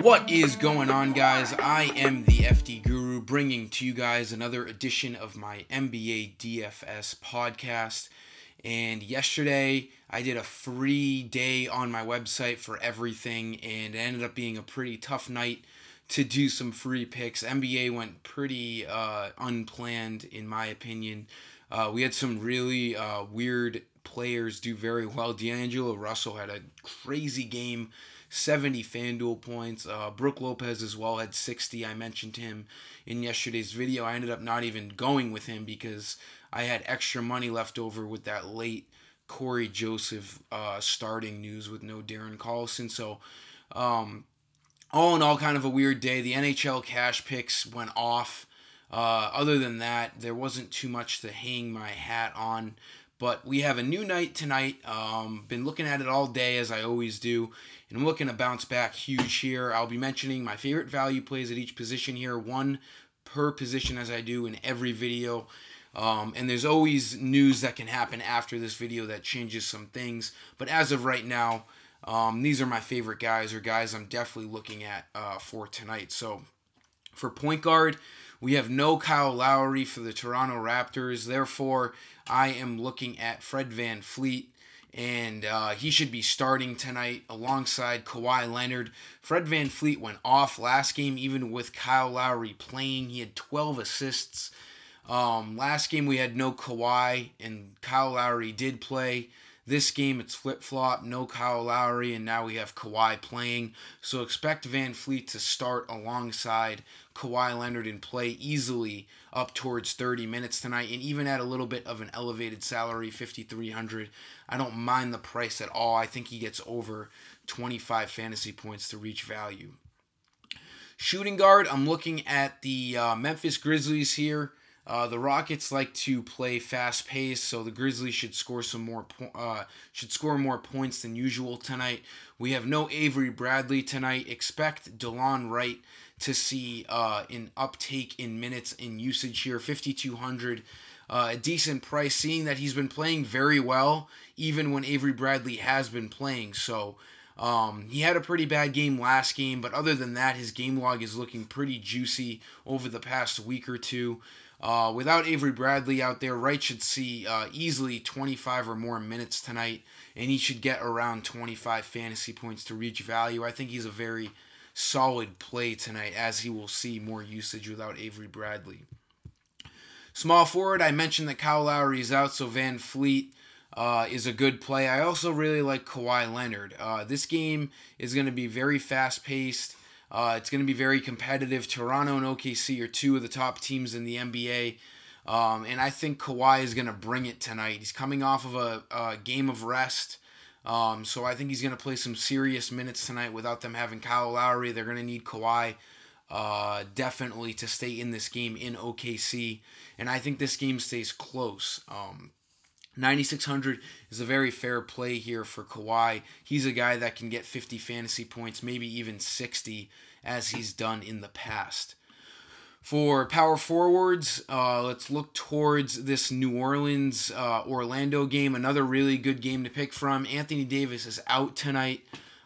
What is going on, guys? I am the FD Guru, bringing to you guys another edition of my NBA DFS podcast. And yesterday, I did a free day on my website for everything, and it ended up being a pretty tough night to do some free picks. NBA went pretty unplanned, in my opinion. We had some really weird players do very well. D'Angelo Russell had a crazy game. 70 FanDuel points. Brook Lopez as well had 60. I mentioned him in yesterday's video. I ended up not even going with him because I had extra money left over with that late Corey Joseph starting news with no Darren Collison. So all in all, kind of a weird day. The NHL cash picks went off. Other than that, there wasn't too much to hang my hat on. But we have a new night tonight. Been looking at it all day, as I always do. And I'm looking to bounce back huge here. I'll be mentioning my favorite value plays at each position here. One per position, as I do in every video. And there's always news that can happen after this video that changes some things. But as of right now, these are my favorite guys, or guys I'm definitely looking at for tonight. So for point guard, we have no Kyle Lowry for the Toronto Raptors. Therefore, I am looking at Fred VanVleet, and he should be starting tonight alongside Kawhi Leonard. Fred VanVleet went off last game, even with Kyle Lowry playing. He had 12 assists. Last game we had no Kawhi, and Kyle Lowry did play. This game it's flip-flop, no Kyle Lowry, and now we have Kawhi playing. So expect VanVleet to start alongside Kawhi Leonard and play easily up towards 30 minutes tonight, and even at a little bit of an elevated salary, $5,300. I don't mind the price at all. I think he gets over 25 fantasy points to reach value. Shooting guard, I'm looking at the Memphis Grizzlies here. The Rockets like to play fast-paced, so the Grizzlies should score more points than usual tonight. We have no Avery Bradley tonight. Expect DeLon Wright to see an uptake in minutes and usage here, 5,200. A decent price, seeing that he's been playing very well, even when Avery Bradley has been playing. So he had a pretty bad game last game, but other than that, his game log is looking pretty juicy over the past week or two. Without Avery Bradley out there, Wright should see easily 25 or more minutes tonight, and he should get around 25 fantasy points to reach value. I think he's a very solid play tonight, as he will see more usage without Avery Bradley. Small forward, I mentioned that Kyle Lowry is out, so VanVleet is a good play. I also really like Kawhi Leonard. This game is going to be very fast-paced. It's going to be very competitive. Toronto and OKC are two of the top teams in the NBA. And I think Kawhi is going to bring it tonight. He's coming off of a game of rest. So I think he's going to play some serious minutes tonight without them having Kyle Lowry. They're going to need Kawhi definitely to stay in this game in OKC. And I think this game stays close. 9,600 is a very fair play here for Kawhi. He's a guy that can get 50 fantasy points, maybe even 60, as he's done in the past. For power forwards, let's look towards this New Orleans Orlando game. Another really good game to pick from. Anthony Davis is out tonight.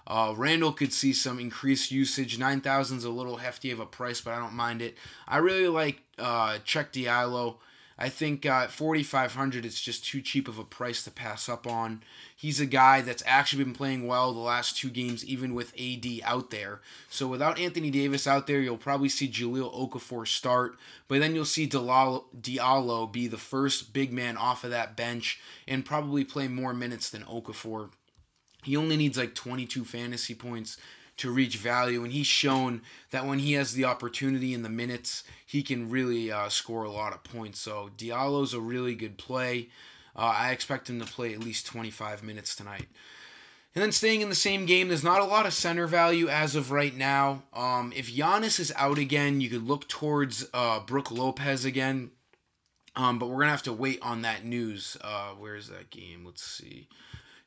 Randall could see some increased usage. 9,000 is a little hefty of a price, but I don't mind it. I really like Cheick Diallo. I think at 4,500, it's just too cheap of a price to pass up on. He's a guy that's actually been playing well the last two games, even with AD out there. So without Anthony Davis out there, you'll probably see Jahlil Okafor start, but then you'll see Diallo be the first big man off of that bench and probably play more minutes than Okafor. He only needs like 22 fantasy points to reach value, and he's shown that when he has the opportunity in the minutes, he can really score a lot of points. So Diallo's a really good play. I expect him to play at least 25 minutes tonight. And then staying in the same game, there's not a lot of center value as of right now. If Giannis is out again, you could look towards Brook Lopez again. But we're going to have to wait on that news. Where's that game? Let's see.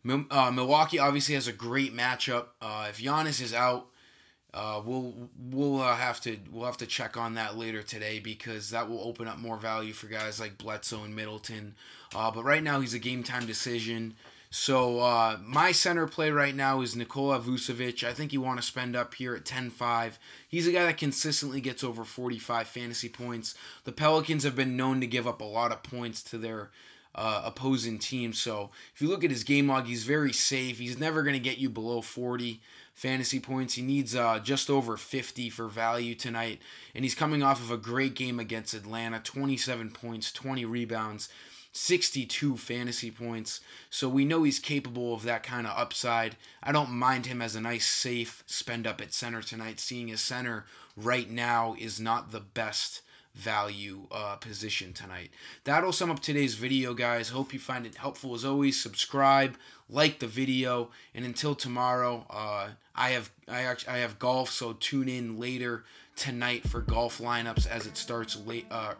Milwaukee obviously has a great matchup. If Giannis is out, We'll have to check on that later today, because that will open up more value for guys like Bledsoe and Middleton. But right now he's a game time decision. So my center play right now is Nikola Vucevic. I think you want to spend up here at 10-5. He's a guy that consistently gets over 45 fantasy points. The Pelicans have been known to give up a lot of points to their opposing team. So if you look at his game log, he's very safe. He's never going to get you below 40 fantasy points. He needs just over 50 for value tonight. And he's coming off of a great game against Atlanta. 27 points, 20 rebounds, 62 fantasy points. So we know he's capable of that kind of upside. I don't mind him as a nice, safe spend up at center tonight, seeing his center right now is not the best value position tonight. That'll sum up today's video, guys. Hope you find it helpful. As always, subscribe, like the video, and until tomorrow, I have golf, so tune in later tonight for golf lineups as it starts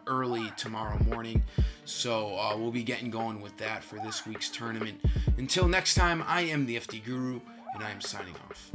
early tomorrow morning. So we'll be getting going with that for this week's tournament. Until next time, I am the FD Guru, and I am signing off.